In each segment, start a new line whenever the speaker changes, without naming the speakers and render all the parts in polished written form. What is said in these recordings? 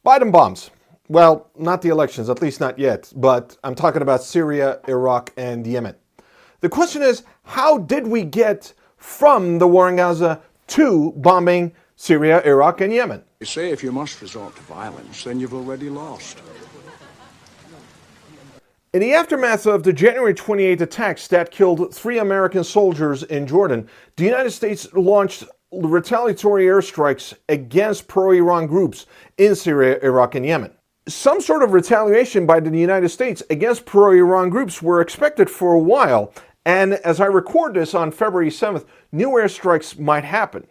Biden bombs. Well, not the elections, at least not yet, but I'm talking about Syria, Iraq, and Yemen. The question is, how did we get from the war in Gaza to bombing Syria, Iraq, and Yemen?
They say if you must resort to violence, then you've already lost.
In the aftermath of the January 28 attacks that killed 3 American soldiers in Jordan, the United States launched retaliatory airstrikes against pro-Iran groups in Syria, Iraq, and Yemen. Some sort of retaliation by the United States against pro-Iran groups were expected for a while, and as I record this on February 7th, new airstrikes might happen.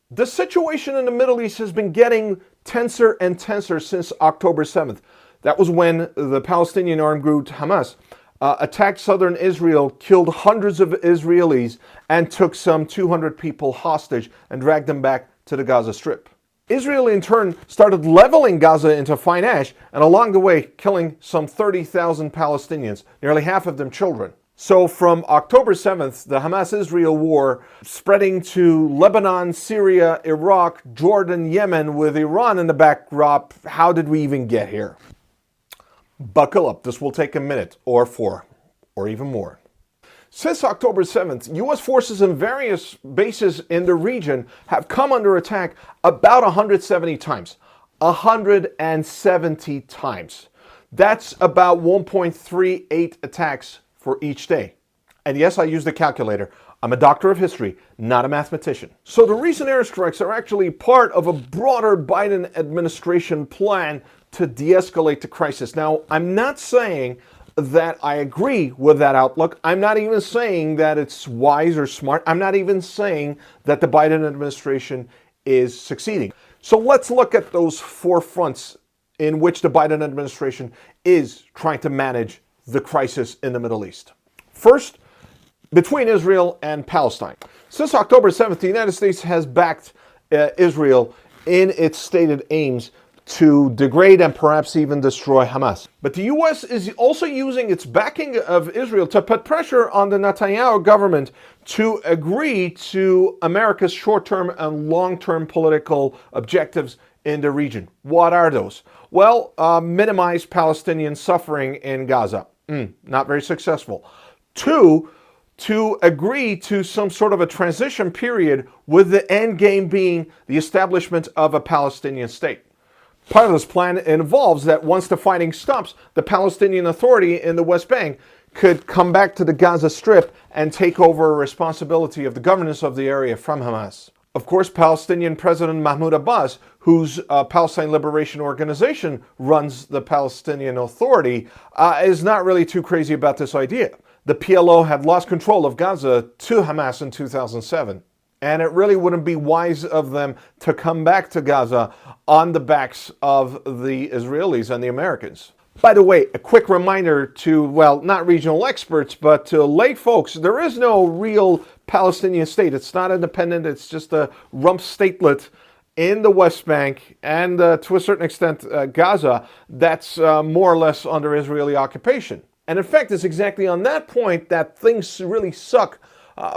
The situation in the Middle East has been getting tenser and tenser since October 7th. That was when the Palestinian armed group Hamas attacked southern Israel, killed hundreds of Israelis, and took some 200 people hostage and dragged them back to the Gaza Strip. Israel, in turn, started leveling Gaza into fine ash, and along the way, killing some 30,000 Palestinians, nearly half of them children. So from October 7th, the Hamas-Israel war spreading to Lebanon, Syria, Iraq, Jordan, Yemen, with Iran in the backdrop. How did we even get here? Buckle up, this will take a minute, or 4, or even more. Since October 7th, U.S. forces in various bases in the region have come under attack about 170 times. 170 times. That's about 1.38 attacks for each day. And yes, I use the calculator. I'm a doctor of history, not a mathematician. So the recent airstrikes are actually part of a broader Biden administration plan to de-escalate the crisis. Now, I'm not saying that I agree with that outlook. I'm not even saying that it's wise or smart. I'm not even saying that the Biden administration is succeeding. So let's look at those 4 fronts in which the Biden administration is trying to manage the crisis in the Middle East. First, between Israel and Palestine. Since October 7th, the United States has backed Israel in its stated aims to degrade and perhaps even destroy Hamas. But the U.S. is also using its backing of Israel to put pressure on the Netanyahu government to agree to America's short-term and long-term political objectives in the region. What are those? Well, minimize Palestinian suffering in Gaza. Not very successful. 2, to agree to some sort of a transition period with the end game being the establishment of a Palestinian state. Part of this plan involves that once the fighting stops, the Palestinian Authority in the West Bank could come back to the Gaza Strip and take over responsibility of the governance of the area from Hamas. Of course, Palestinian President Mahmoud Abbas, whose Palestine Liberation Organization runs the Palestinian Authority, is not really too crazy about this idea. The PLO had lost control of Gaza to Hamas in 2007. And it really wouldn't be wise of them to come back to Gaza on the backs of the Israelis and the Americans. By the way, a quick reminder to, well, not regional experts, but to lay folks, there is no real Palestinian state. It's not independent. It's just a rump statelet in the West Bank and to a certain extent Gaza that's more or less under Israeli occupation. And in fact, it's exactly on that point that things really suck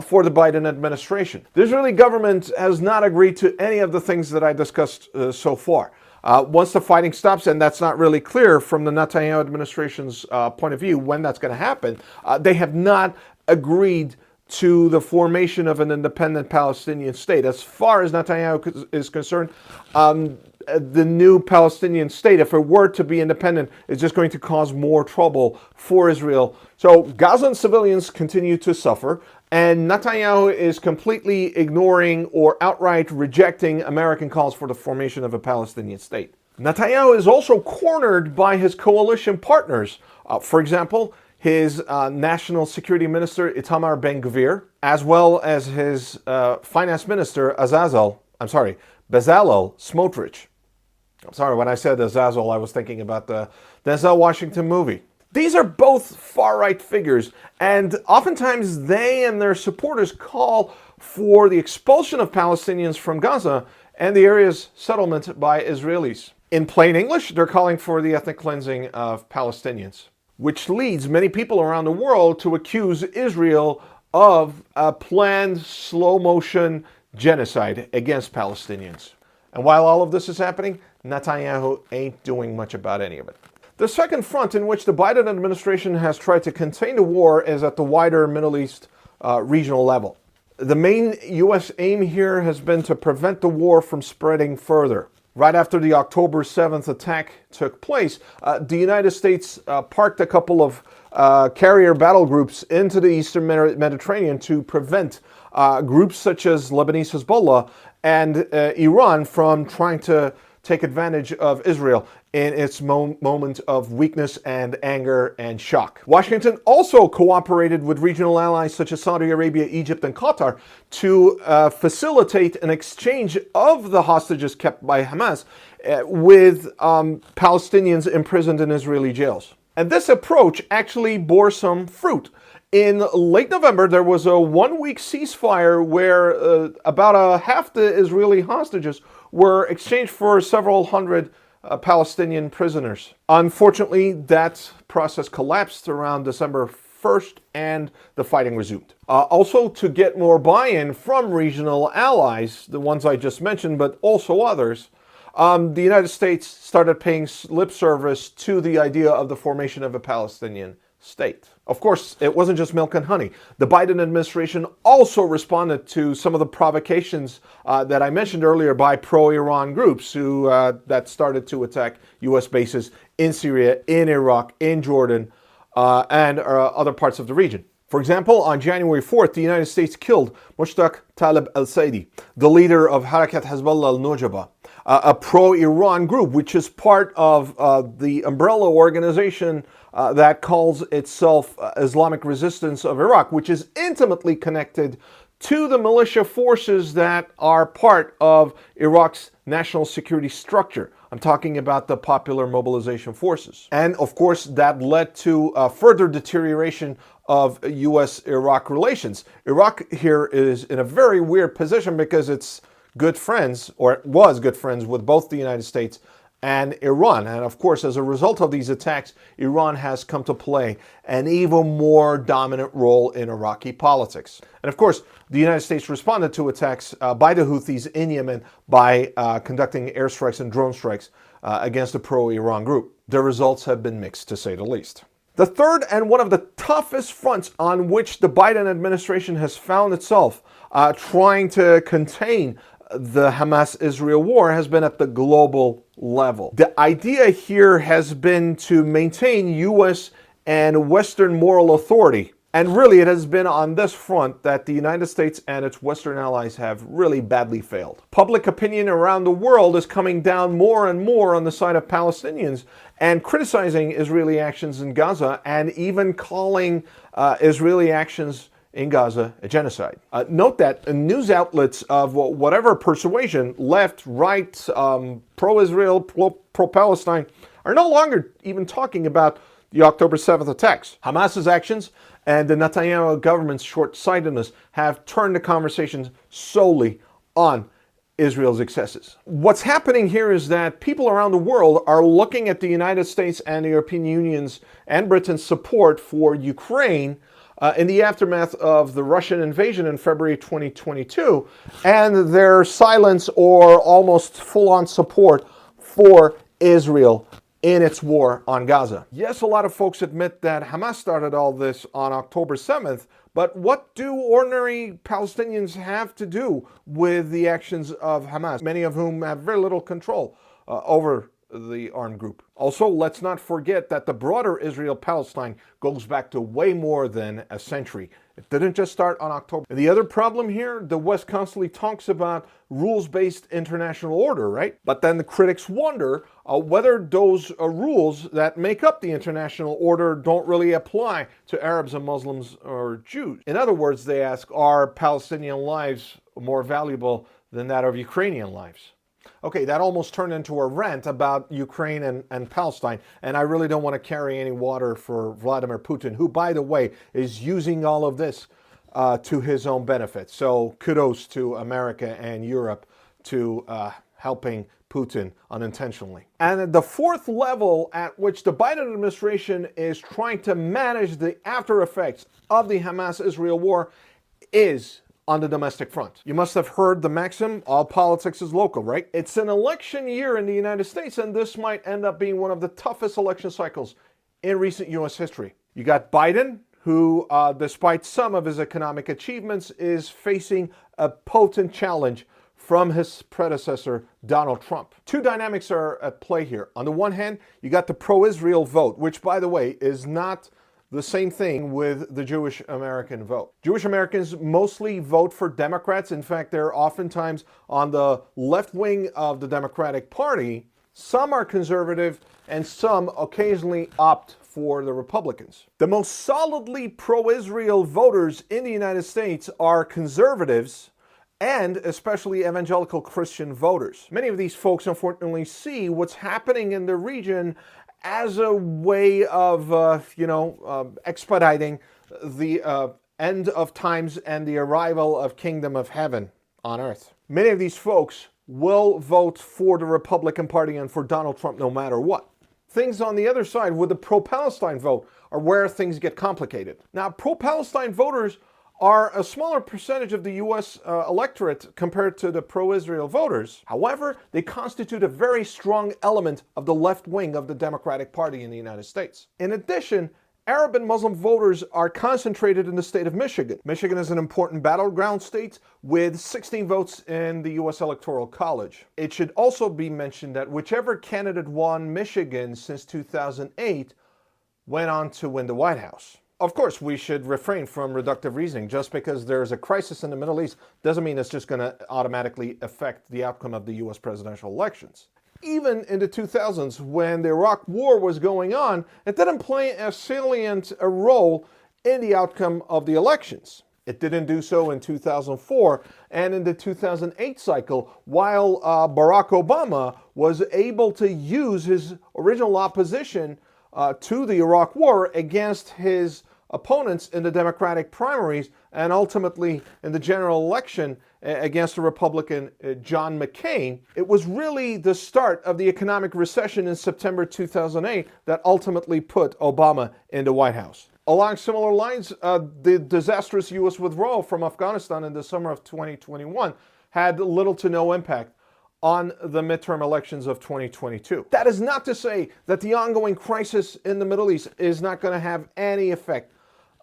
for the Biden administration. The Israeli government has not agreed to any of the things that I discussed so far. Once the fighting stops, and that's not really clear from the Netanyahu administration's point of view when that's going to happen, they have not agreed to the formation of an independent Palestinian state. As far as Netanyahu is concerned, the new Palestinian state, if it were to be independent, is just going to cause more trouble for Israel. So Gazan civilians continue to suffer, and Netanyahu is completely ignoring or outright rejecting American calls for the formation of a Palestinian state. Netanyahu is also cornered by his coalition partners. For example, his National Security Minister Itamar Ben-Gvir, as well as his Finance Minister Bezalel Smotrich. I'm sorry, when I said Azazel, I was thinking about the Denzel Washington movie. These are both far-right figures, and oftentimes they and their supporters call for the expulsion of Palestinians from Gaza and the area's settlement by Israelis. In plain English, they're calling for the ethnic cleansing of Palestinians, which leads many people around the world to accuse Israel of a planned slow-motion genocide against Palestinians. And while all of this is happening, Netanyahu ain't doing much about any of it. The second front in which the Biden administration has tried to contain the war is at the wider Middle East regional level. The main U.S. aim here has been to prevent the war from spreading further. Right after the October 7th attack took place, the United States parked a couple of carrier battle groups into the eastern Mediterranean to prevent groups such as Lebanese Hezbollah and Iran from trying to take advantage of Israel in its moment of weakness and anger and shock. Washington also cooperated with regional allies such as Saudi Arabia, Egypt, and Qatar to facilitate an exchange of the hostages kept by Hamas with Palestinians imprisoned in Israeli jails. And this approach actually bore some fruit. In late November, there was a one-week ceasefire where about half the Israeli hostages were exchanged for several hundred Palestinian prisoners. Unfortunately, that process collapsed around December 1st and the fighting resumed. Also, to get more buy-in from regional allies, the ones I just mentioned, but also others, the United States started paying lip service to the idea of the formation of a Palestinian state. Of course, it wasn't just milk and honey. The Biden administration also responded to some of the provocations that I mentioned earlier by pro-Iran groups who that started to attack U.S. bases in Syria, in Iraq, in Jordan, and other parts of the region. For example, on January 4th, the United States killed Mushtaq Talib al-Saidi, the leader of Harakat Hezbollah al-Nujaba, a pro-Iran group which is part of the umbrella organization that calls itself Islamic Resistance of Iraq, which is intimately connected to the militia forces that are part of Iraq's national security structure. I'm talking about the Popular Mobilization Forces. And of course, that led to further deterioration of U.S.-Iraq relations. Iraq here is in a very weird position because it's good friends, or it was good friends, with both the United States and Iran. And of course, as a result of these attacks, Iran has come to play an even more dominant role in Iraqi politics. And of course, the United States responded to attacks by the Houthis in Yemen by conducting airstrikes and drone strikes against the pro-Iran group. The results have been mixed, to say the least. The third and one of the toughest fronts on which the Biden administration has found itself trying to contain the Hamas-Israel war has been at the global level. The idea here has been to maintain U.S. and Western moral authority. And really, it has been on this front that the United States and its Western allies have really badly failed. Public opinion around the world is coming down more and more on the side of Palestinians and criticizing Israeli actions in Gaza and even calling Israeli actions in Gaza a genocide. Note that news outlets of whatever persuasion, left, right, pro-Israel, pro-Palestine, are no longer even talking about the October 7th attacks. Hamas's actions and the Netanyahu government's short-sightedness have turned the conversations solely on Israel's excesses. What's happening here is that people around the world are looking at the United States and the European Union's and Britain's support for Ukraine in the aftermath of the Russian invasion in February 2022, and their silence or almost full-on support for Israel in its war on Gaza. Yes, a lot of folks admit that Hamas started all this on October 7th, but what do ordinary Palestinians have to do with the actions of Hamas, many of whom have very little control over the armed group? Also, let's not forget that the broader Israel-Palestine goes back to way more than a century. It didn't just start on October. And the other problem here, the West constantly talks about rules-based international order, right? But then the critics wonder whether those rules that make up the international order don't really apply to Arabs and Muslims or Jews. In other words, they ask, are Palestinian lives more valuable than that of Ukrainian lives? Okay, that almost turned into a rant about Ukraine and Palestine, and I really don't want to carry any water for Vladimir Putin, who, by the way, is using all of this to his own benefit. So kudos to America and Europe to helping Putin unintentionally. And the fourth level at which the Biden administration is trying to manage the after effects of the Hamas-Israel war is on the domestic front. You must have heard the maxim, all politics is local, right? It's an election year in the United States, and this might end up being one of the toughest election cycles in recent U.S. history. You got Biden, who, despite some of his economic achievements, is facing a potent challenge from his predecessor, Donald Trump. Two dynamics are at play here. On the one hand, you got the pro-Israel vote, which, by the way, is not the same thing with the Jewish American vote. Jewish Americans mostly vote for Democrats. In fact, they're oftentimes on the left wing of the Democratic Party. Some are conservative, and some occasionally opt for the Republicans. The most solidly pro-Israel voters in the United States are conservatives, and especially evangelical Christian voters. Many of these folks unfortunately see what's happening in the region as a way of, expediting the end of times and the arrival of kingdom of heaven on earth. Many of these folks will vote for the Republican Party and for Donald Trump no matter what. Things on the other side with the pro-Palestine vote are where things get complicated. Now, pro-Palestine voters are a smaller percentage of the U.S. electorate compared to the pro-Israel voters. However, they constitute a very strong element of the left wing of the Democratic Party in the United States. In addition, Arab and Muslim voters are concentrated in the state of Michigan. Michigan is an important battleground state with 16 votes in the U.S. Electoral College. It should also be mentioned that whichever candidate won Michigan since 2008 went on to win the White House. Of course, we should refrain from reductive reasoning. Just because there's a crisis in the Middle East doesn't mean it's just going to automatically affect the outcome of the U.S. presidential elections. Even in the 2000s, when the Iraq War was going on, it didn't play a salient role in the outcome of the elections. It didn't do so in 2004 and in the 2008 cycle, while Barack Obama was able to use his original opposition to the Iraq War against his opponents in the Democratic primaries and ultimately in the general election against the Republican John McCain. It was really the start of the economic recession in September 2008 that ultimately put Obama in the White House. Along similar lines, the disastrous U.S. withdrawal from Afghanistan in the summer of 2021 had little to no impact on the midterm elections of 2022. That is not to say that the ongoing crisis in the Middle East is not going to have any effect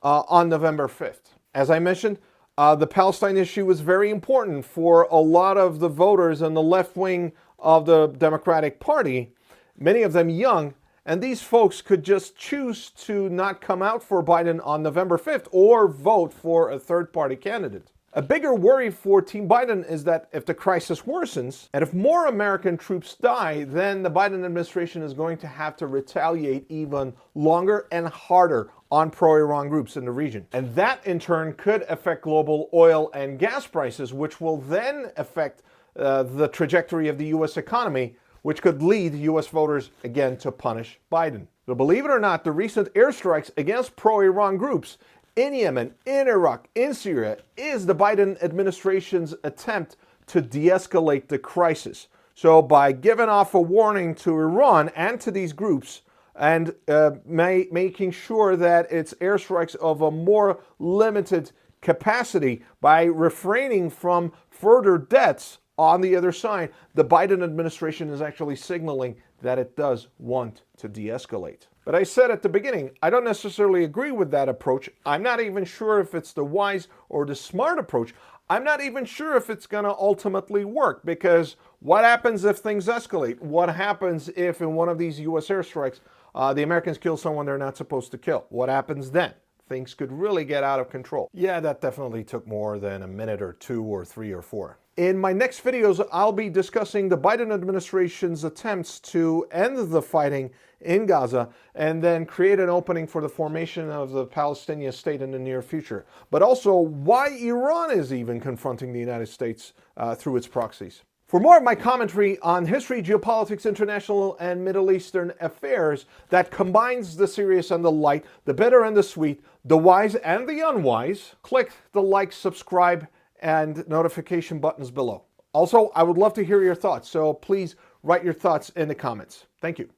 on November 5th. As I mentioned, the Palestine issue is very important for a lot of the voters in the left wing of the Democratic Party, many of them young, and these folks could just choose to not come out for Biden on November 5th or vote for a third-party candidate. A bigger worry for Team Biden is that if the crisis worsens and if more American troops die, then the Biden administration is going to have to retaliate even longer and harder on pro-Iran groups in the region. And that in turn could affect global oil and gas prices, which will then affect the trajectory of the U.S. economy, which could lead U.S. voters again to punish Biden. So believe it or not, the recent airstrikes against pro-Iran groups in Yemen, in Iraq, in Syria, is the Biden administration's attempt to de-escalate the crisis. So by giving off a warning to Iran and to these groups and making sure that it's airstrikes of a more limited capacity, by refraining from further deaths on the other side, the Biden administration is actually signaling that it does want to de-escalate. But I said at the beginning, I don't necessarily agree with that approach. I'm not even sure if it's the wise or the smart approach. I'm not even sure if it's going to ultimately work, because what happens if things escalate? What happens if in one of these U.S. airstrikes, the Americans kill someone they're not supposed to kill? What happens then? Things could really get out of control. Yeah, that definitely took more than a minute or two or three or four. In my next videos, I'll be discussing the Biden administration's attempts to end the fighting in Gaza and then create an opening for the formation of the Palestinian state in the near future. But also why Iran is even confronting the United States through its proxies. For more of my commentary on history, geopolitics, international and Middle Eastern affairs that combines the serious and the light, the bitter and the sweet, the wise and the unwise, click the like, subscribe, and notification buttons below. Also, I would love to hear your thoughts, so please write your thoughts in the comments. Thank you.